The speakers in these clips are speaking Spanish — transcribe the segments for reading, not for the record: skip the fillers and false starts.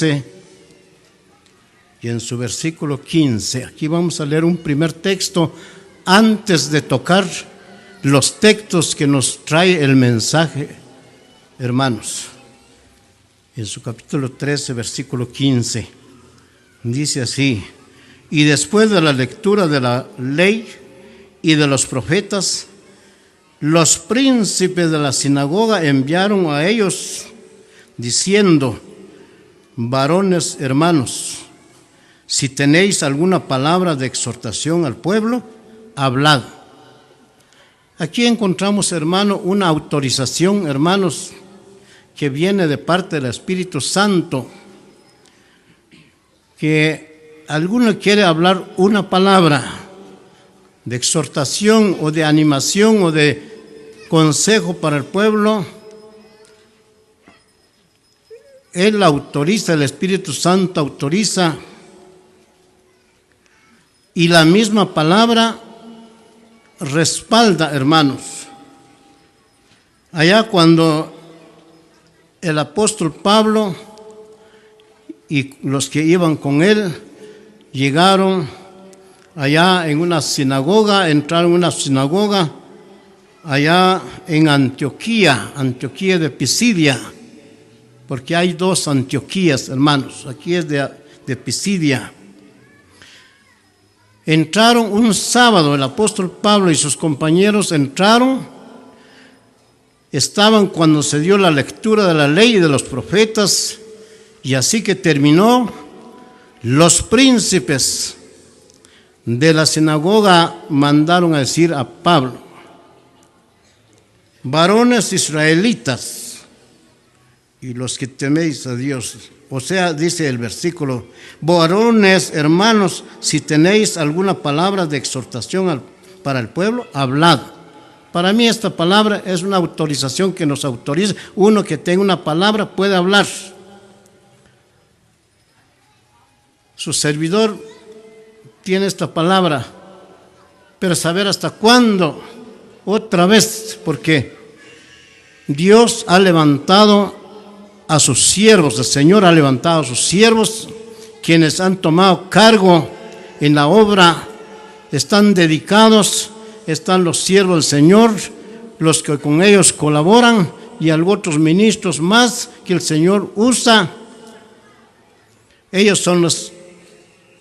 13 y en su versículo 15. Aquí vamos a leer un primer texto antes de tocar los textos que nos trae el mensaje, hermanos. En su capítulo 13, versículo 15, dice así: y después de la lectura de la ley y de los profetas, los príncipes de la sinagoga enviaron a ellos diciendo: varones hermanos, si tenéis alguna palabra de exhortación al pueblo, hablad. Aquí encontramos, hermano, una autorización, hermanos, que viene de parte del Espíritu Santo, que alguno quiere hablar una palabra de exhortación o de animación o de consejo para el pueblo. Él autoriza, el Espíritu Santo autoriza, y la misma palabra respalda, hermanos. Allá cuando el apóstol Pablo y los que iban con él llegaron allá en una sinagoga, entraron en una sinagoga allá en Antioquía de Pisidia, porque hay dos Antioquías, hermanos. Aquí es de Pisidia. Entraron un sábado, el apóstol Pablo y sus compañeros entraron. Estaban cuando se dio la lectura de la ley y de los profetas, y así que terminó, los príncipes de la sinagoga mandaron a decir a Pablo: varones israelitas y los que teméis a Dios. O sea, dice el versículo: varones hermanos, si tenéis alguna palabra de exhortación para el pueblo, hablad. Para mí esta palabra es una autorización que nos autoriza. Uno que tenga una palabra puede hablar. Su servidor tiene esta palabra, pero saber hasta cuándo, otra vez, porque Dios ha levantado a sus siervos, el Señor ha levantado a sus siervos, quienes han tomado cargo en la obra, están dedicados. Están los siervos del Señor, los que con ellos colaboran, y otros ministros más que el Señor usa. Ellos son los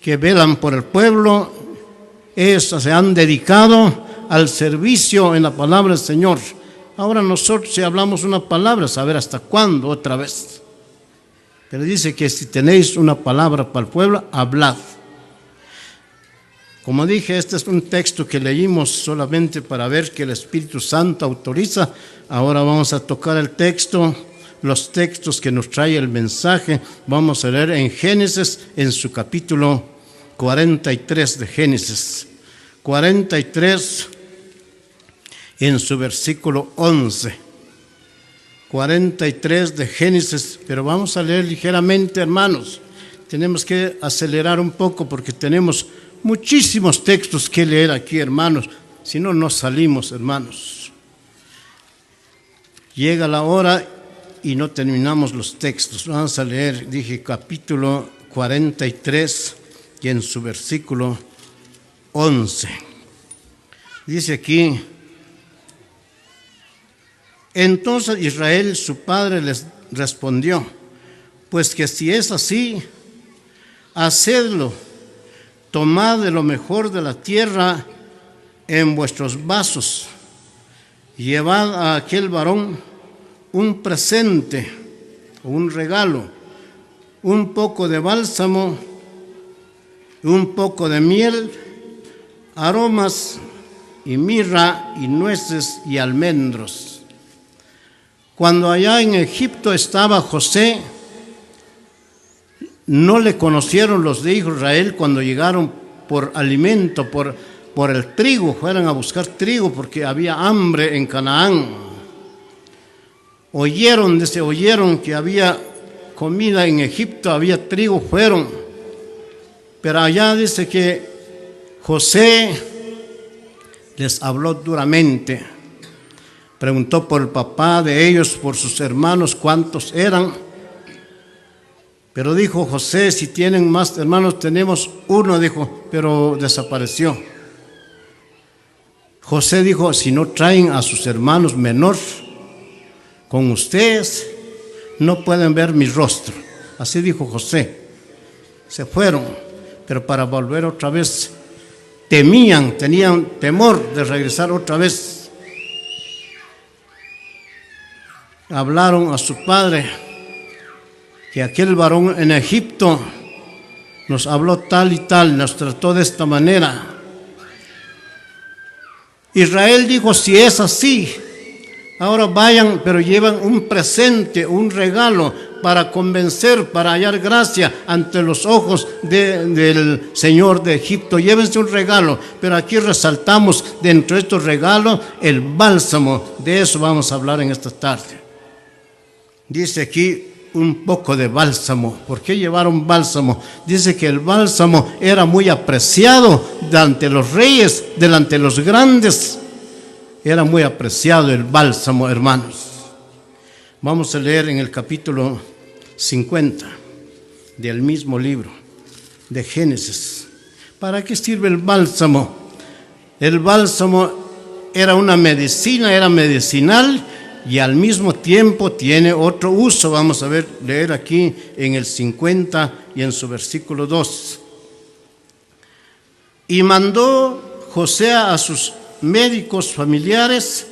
que velan por el pueblo. Ellos se han dedicado al servicio en la palabra del Señor. Ahora nosotros, si hablamos una palabra, saber hasta cuándo otra vez. Pero dice que si tenéis una palabra para el pueblo, hablad. Como dije, este es un texto que leímos solamente para ver que el Espíritu Santo autoriza. Ahora vamos a tocar el texto, los textos que nos trae el mensaje. Vamos a leer en Génesis, en su capítulo 43 de Génesis. 43 en su versículo 11. 43 de Génesis, pero vamos a leer ligeramente, hermanos. Tenemos que acelerar un poco porque tenemos muchísimos textos que leer aquí, hermanos. Si no, no salimos, hermanos. Llega la hora y no terminamos los textos. Vamos a leer, dije, capítulo 43 y en su versículo 11. Dice aquí: entonces Israel, su padre, les respondió: pues que si es así, hacedlo. Tomad de lo mejor de la tierra en vuestros vasos. Llevad a aquel varón un presente o un regalo, un poco de bálsamo, un poco de miel, aromas y mirra y nueces y almendros. Cuando allá en Egipto estaba José, no le conocieron los de Israel cuando llegaron por alimento, por el trigo, fueron a buscar trigo porque había hambre en Canaán. Oyeron que había comida en Egipto, había trigo, fueron. Pero allá dice que José les habló duramente. Preguntó por el papá de ellos, por sus hermanos, cuántos eran. Pero dijo José, si tienen más hermanos, tenemos uno, dijo, pero desapareció. José dijo, si no traen a sus hermanos menores con ustedes, no pueden ver mi rostro. Así dijo José. Se fueron, pero para volver otra vez tenían temor de regresar otra vez. Hablaron a su padre que aquel varón en Egipto nos habló tal y tal, nos trató de esta manera. Israel dijo, si es así, ahora vayan, pero llevan un presente, un regalo para convencer, para hallar gracia ante los ojos del Señor de Egipto. Llévense un regalo, pero aquí resaltamos dentro de estos regalos el bálsamo. De eso vamos a hablar en esta tarde. Dice aquí un poco de bálsamo. ¿Por qué llevaron bálsamo? Dice que el bálsamo era muy apreciado delante de los reyes, delante de los grandes. Era muy apreciado el bálsamo, hermanos. Vamos a leer en el capítulo 50 del mismo libro de Génesis. ¿Para qué sirve el bálsamo? El bálsamo era una medicina, era medicinal, y al mismo tiempo tiene otro uso. Vamos a leer aquí en el 50 y en su versículo 2. Y mandó José a sus médicos familiares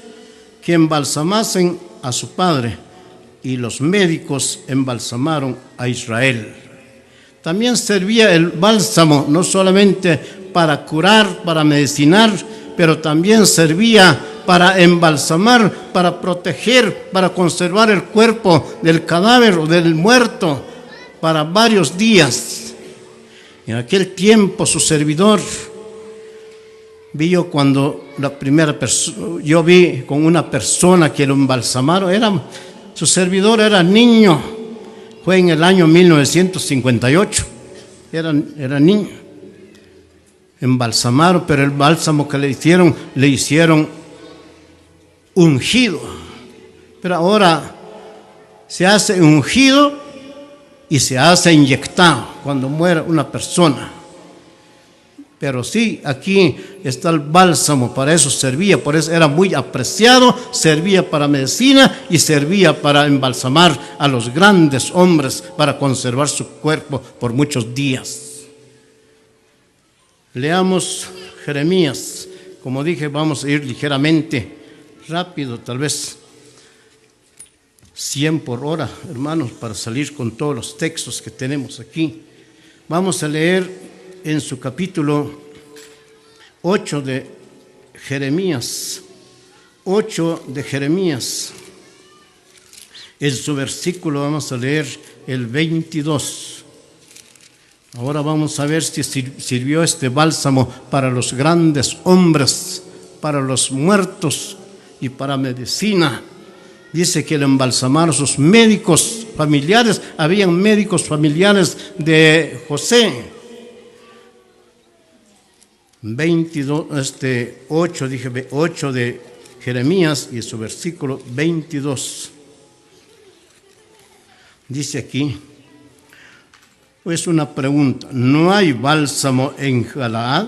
que embalsamasen a su padre, y los médicos embalsamaron a Israel. También servía el bálsamo no solamente para curar, para medicinar, pero también servía para embalsamar, para proteger, para conservar el cuerpo del cadáver o del muerto para varios días. En aquel tiempo su servidor vio cuando yo vi con una persona que lo embalsamaron, su servidor era niño, fue en el año 1958, era niño. Embalsamaron, pero el bálsamo que le hicieron ungido. Pero ahora se hace ungido y se hace inyectado cuando muere una persona. Pero sí, aquí está el bálsamo, para eso servía, por eso era muy apreciado, servía para medicina y servía para embalsamar a los grandes hombres, para conservar su cuerpo por muchos días. Leamos Jeremías. Como dije, vamos a ir ligeramente, rápido, tal vez 100 por hora, hermanos, para salir con todos los textos que tenemos aquí. Vamos a leer en su capítulo 8 de Jeremías, 8 de Jeremías, en su versículo vamos a leer el 22. Ahora vamos a ver si sirvió este bálsamo para los grandes hombres, para los muertos y para medicina. Dice que le embalsamaron sus médicos familiares, habían médicos familiares de José. 8 de Jeremías y su versículo 22. Dice aquí, pues una pregunta, ¿no hay bálsamo en Galaad?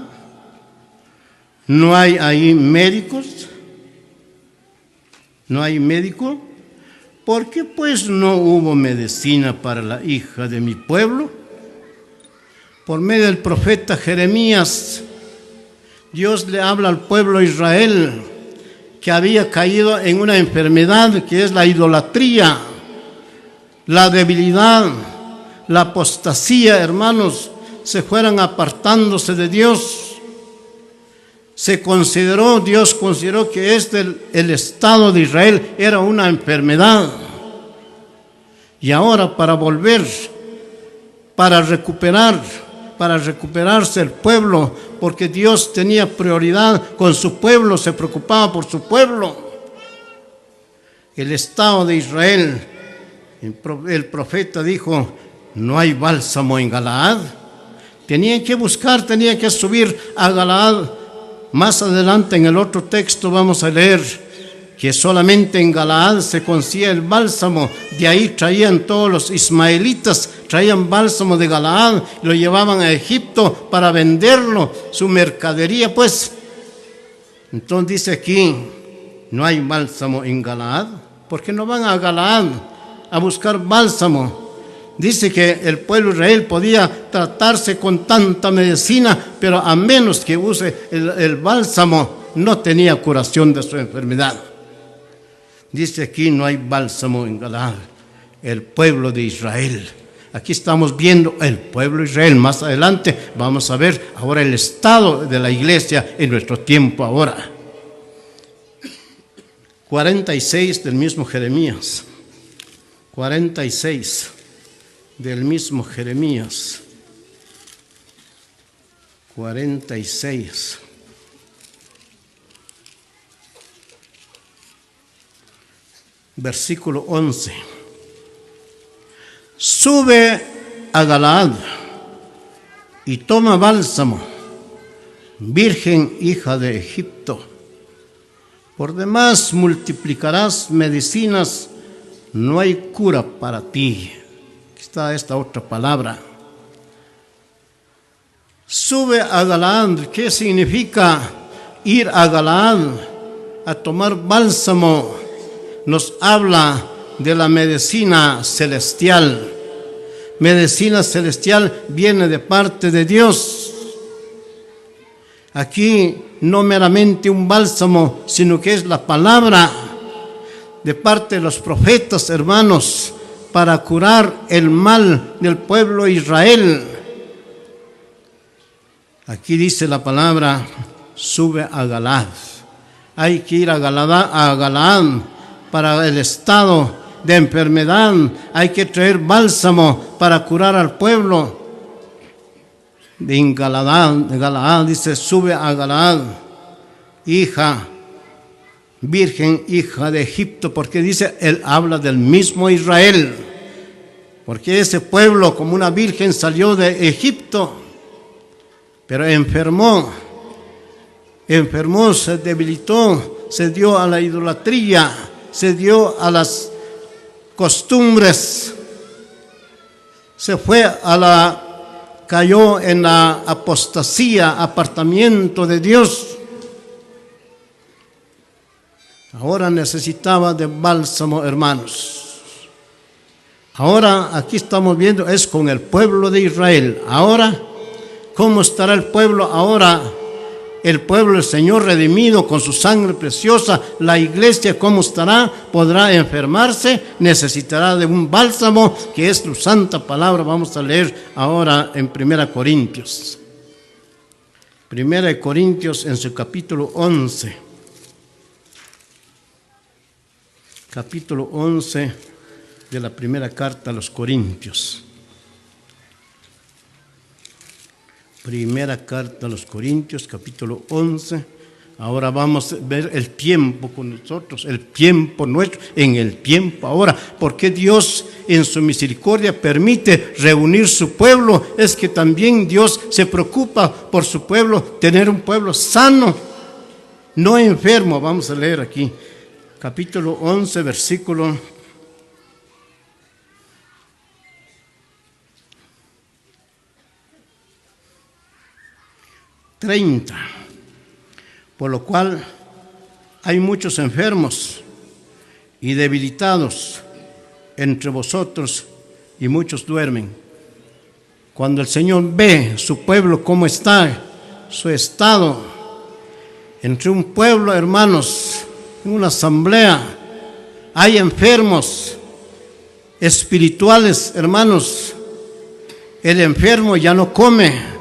¿No hay ahí médicos? ¿No hay médico? ¿Por qué pues no hubo medicina para la hija de mi pueblo? Por medio del profeta Jeremías, Dios le habla al pueblo de Israel que había caído en una enfermedad que es la idolatría, la debilidad, la apostasía, hermanos, se fueran apartándose de Dios. Dios consideró que el estado de Israel era una enfermedad. Y ahora para volver, para recuperarse el pueblo, porque Dios tenía prioridad con su pueblo, se preocupaba por su pueblo. El estado de Israel, el profeta dijo, no hay bálsamo en Galaad. Tenían que buscar, tenían que subir a Galaad. Más adelante en el otro texto vamos a leer que solamente en Galaad se conseguía el bálsamo. De ahí traían todos los ismaelitas, traían bálsamo de Galaad, lo llevaban a Egipto para venderlo, su mercadería pues. Entonces dice aquí, no hay bálsamo en Galaad. ¿Por qué no van a Galaad a buscar bálsamo? Dice que el pueblo de Israel podía tratarse con tanta medicina, pero a menos que use el bálsamo, no tenía curación de su enfermedad. Dice aquí, no hay bálsamo en Galaad, el pueblo de Israel. Aquí estamos viendo el pueblo de Israel. Más adelante vamos a ver ahora el estado de la iglesia en nuestro tiempo ahora. 46 del mismo Jeremías. 46 del mismo Jeremías. 46. Versículo 11. Sube a Galaad y toma bálsamo, virgen hija de Egipto. Por demás multiplicarás medicinas, no hay cura para ti. Aquí está esta otra palabra. Sube a Galaad. ¿Qué significa ir a Galaad a tomar bálsamo? Nos habla de la medicina celestial. Medicina celestial viene de parte de Dios. Aquí no meramente un bálsamo, sino que es la palabra de parte de los profetas, hermanos, para curar el mal del pueblo de Israel. Aquí dice la palabra, sube a Galaad. Hay que ir a Galaad para el estado de enfermedad. Hay que traer bálsamo para curar al pueblo. De Galaad dice, sube a Galaad, hija, virgen, hija de Egipto, porque dice, él habla del mismo Israel, porque ese pueblo como una virgen salió de Egipto, pero enfermó, se debilitó, se dio a la idolatría, se dio a las costumbres, cayó en la apostasía, apartamiento de Dios. Ahora necesitaba de bálsamo, hermanos. Ahora aquí estamos viendo, es con el pueblo de Israel. Ahora, ¿cómo estará el pueblo ahora? El pueblo del Señor redimido con su sangre preciosa, la iglesia, ¿cómo estará? ¿Podrá enfermarse? Necesitará de un bálsamo, que es tu santa palabra. Vamos a leer ahora en 1 Corintios. 1 Corintios en su capítulo 11. Capítulo 11 de la primera carta a los Corintios. Primera carta a los Corintios, capítulo 11. Ahora vamos a ver el tiempo con nosotros, el tiempo nuestro, en el tiempo ahora. Porque Dios en su misericordia permite reunir su pueblo. Es que también Dios se preocupa por su pueblo, tener un pueblo sano, no enfermo. Vamos a leer aquí, capítulo 11, versículo 30. Por lo cual hay muchos enfermos y debilitados entre vosotros, y muchos duermen. Cuando el Señor ve su pueblo cómo está, su estado, entre un pueblo, hermanos, en una asamblea, hay enfermos espirituales, hermanos. El enfermo ya no come,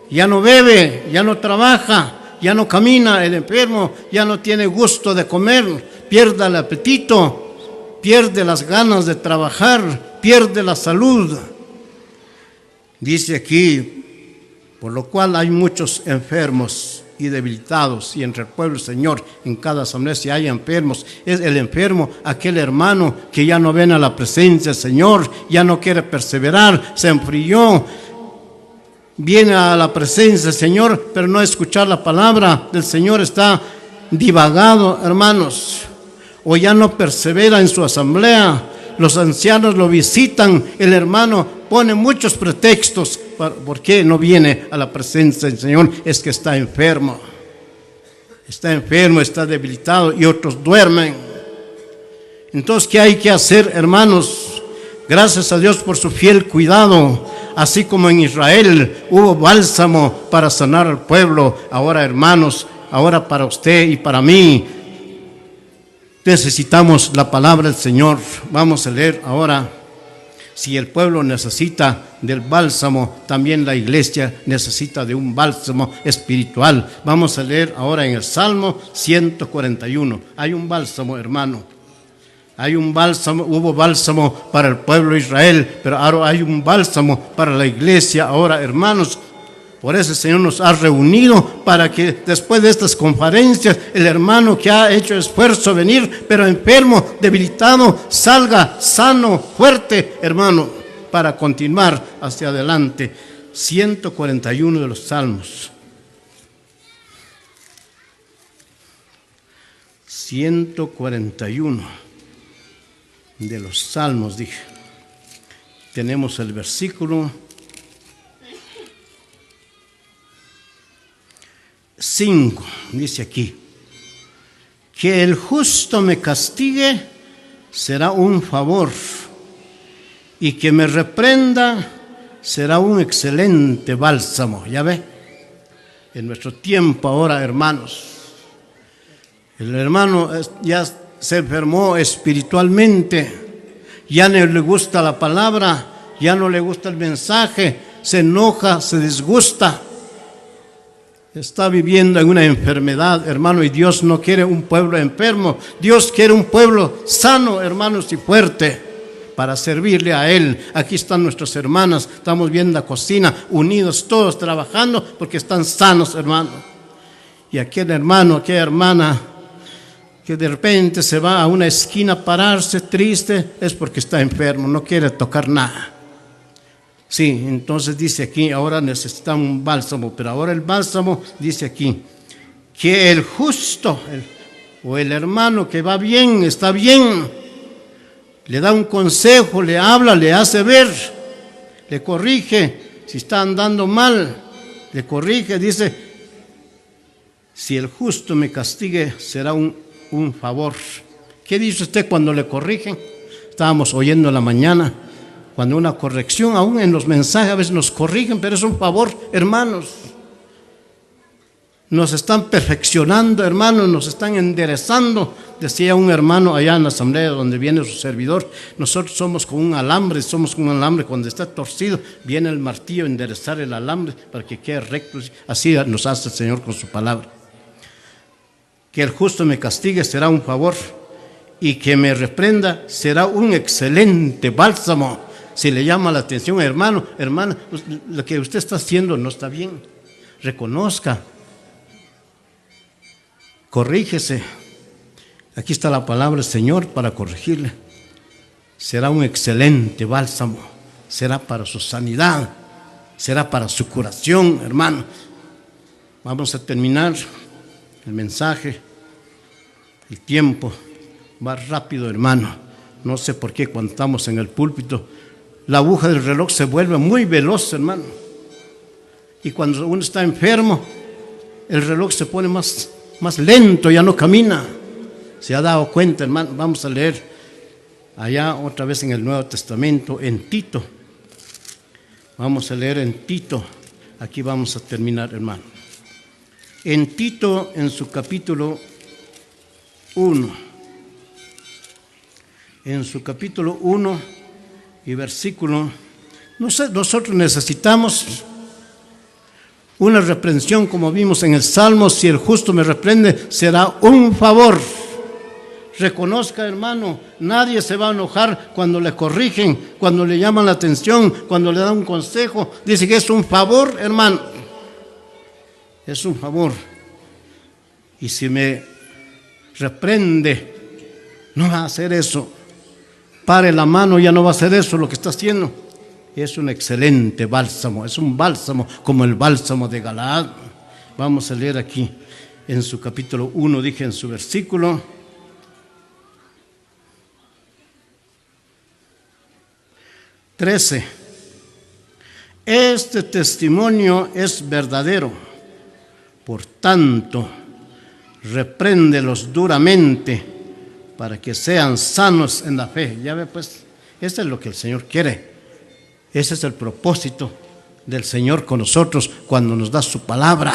ya no bebe, ya no trabaja, ya no camina. El enfermo ya no tiene gusto de comer, pierde el apetito, pierde las ganas de trabajar, pierde la salud. Dice aquí, por lo cual hay muchos enfermos y debilitados, y entre el pueblo del Señor, en cada asamblea, si hay enfermos, es el enfermo aquel hermano que ya no ven a la presencia del Señor, ya no quiere perseverar, se enfrió, viene a la presencia del Señor, pero no escuchar la palabra del Señor, está divagado, hermanos. o ya no persevera en su asamblea, los ancianos lo visitan, el hermano pone muchos pretextos por qué no viene a la presencia del Señor. Es que está enfermo, está debilitado, y otros duermen. Entonces, ¿qué hay que hacer, hermanos? Gracias a Dios por su fiel cuidado. Así como en Israel hubo bálsamo para sanar al pueblo, ahora, hermanos, ahora para usted y para mí necesitamos la palabra del Señor. Vamos a leer ahora. Si el pueblo necesita del bálsamo, también la iglesia necesita de un bálsamo espiritual. Vamos a leer ahora en el Salmo 141. Hay un bálsamo, hermano. Hay un bálsamo, hubo bálsamo para el pueblo de Israel, pero ahora hay un bálsamo para la iglesia. Ahora, hermanos, por eso el Señor nos ha reunido para que después de estas conferencias, el hermano que ha hecho esfuerzo a venir, pero enfermo, debilitado, salga sano, fuerte, hermano, para continuar hacia adelante. 141 de los Salmos. 141 de los Salmos, dije. Tenemos el versículo 5, dice aquí: que el justo me castigue será un favor, y que me reprenda será un excelente bálsamo. ¿Ya ve? En nuestro tiempo ahora, hermanos, el hermano ya se enfermó espiritualmente, ya no le gusta la palabra, ya no le gusta el mensaje, se enoja, se disgusta, está viviendo en una enfermedad, hermano, y Dios no quiere un pueblo enfermo. Dios quiere un pueblo sano, hermanos, y fuerte para servirle a Él. Aquí están nuestras hermanas, estamos viendo la cocina, unidos todos trabajando porque están sanos, hermano. Y aquel hermano, aquella hermana que de repente se va a una esquina a pararse triste, es porque está enfermo, no quiere tocar nada. Sí, entonces dice aquí, ahora necesitamos un bálsamo, pero ahora el bálsamo dice aquí, que el justo, o el hermano que va bien, está bien, le da un consejo, le habla, le hace ver, le corrige, si está andando mal, le corrige, dice, si el justo me castigue, será un favor. ¿Qué dice usted cuando le corrigen? Estábamos oyendo en la mañana, cuando una corrección, aún en los mensajes a veces nos corrigen, pero es un favor, hermanos. Nos están perfeccionando, hermanos, nos están enderezando. Decía un hermano allá en la asamblea donde viene su servidor, nosotros somos como un alambre, cuando está torcido, viene el martillo a enderezar el alambre para que quede recto. Así nos hace el Señor con su palabra. Que el justo me castigue será un favor, y que me reprenda será un excelente bálsamo. Si le llama la atención, hermano, hermana, lo que usted está haciendo no está bien, reconozca, corrígese. Aquí está la palabra del Señor para corregirle. Será un excelente bálsamo, será para su sanidad, será para su curación, hermano. Vamos a terminar el mensaje. El tiempo va rápido, hermano. No sé por qué cuando estamos en el púlpito la aguja del reloj se vuelve muy veloz, hermano. Y cuando uno está enfermo, el reloj se pone más lento, ya no camina. ¿Se ha dado cuenta, hermano? Vamos a leer allá otra vez en el Nuevo Testamento, en Tito. Vamos a leer en Tito. Aquí vamos a terminar, hermano. En Tito, en su capítulo 1. En su capítulo 1 y versículo, nosotros necesitamos una reprensión como vimos en el Salmo. Si el justo me reprende, será un favor. Reconozca, hermano, nadie se va a enojar cuando le corrigen, cuando le llaman la atención, cuando le dan un consejo. Dice que es un favor, hermano. Es un favor. Y si me reprende, no va a hacer eso. Pare la mano, ya no va a hacer eso lo que está haciendo. Es un excelente bálsamo, es un bálsamo como el bálsamo de Galaad. Vamos a leer aquí en su capítulo 1, dije en su versículo 13. Este testimonio es verdadero, por tanto, repréndelos duramente para que sean sanos en la fe. Ya ve, pues, eso es lo que el Señor quiere. Ese es el propósito del Señor con nosotros cuando nos da su palabra.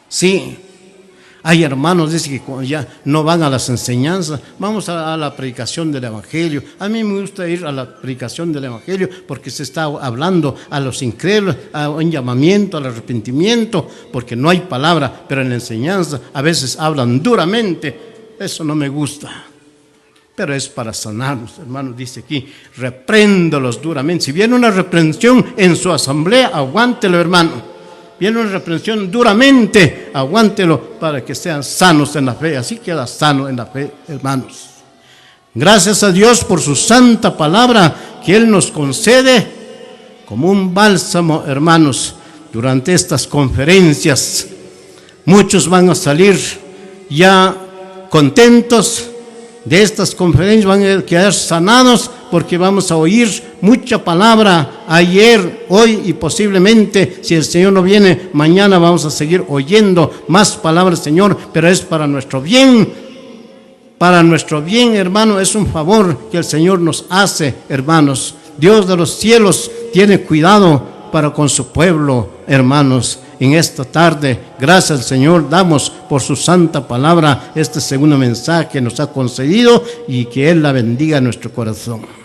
Sí, hay hermanos, dice que ya no van a las enseñanzas, vamos a la predicación del Evangelio. A mí me gusta ir a la predicación del Evangelio porque se está hablando a los incrédulos, a un llamamiento, al arrepentimiento, porque no hay palabra, pero en la enseñanza a veces hablan duramente. Eso no me gusta, pero es para sanarnos, hermanos. Dice aquí, repréndolos duramente. Si viene una reprensión en su asamblea, aguántelo, hermano. Viene una reprensión duramente, aguántelo para que sean sanos en la fe. Así queda sano en la fe, hermanos. Gracias a Dios por su santa palabra que Él nos concede como un bálsamo, hermanos, durante estas conferencias. Muchos van a salir ya contentos de estas conferencias, van a quedar sanados porque vamos a oír mucha palabra ayer, hoy y posiblemente, si el Señor no viene, mañana vamos a seguir oyendo más palabras, Señor, pero es para nuestro bien. Para nuestro bien, hermano, es un favor que el Señor nos hace, hermanos. Dios de los cielos tiene cuidado para con su pueblo, hermanos. En esta tarde, gracias al Señor, damos por su santa palabra este segundo mensaje que nos ha concedido y que Él la bendiga en nuestro corazón.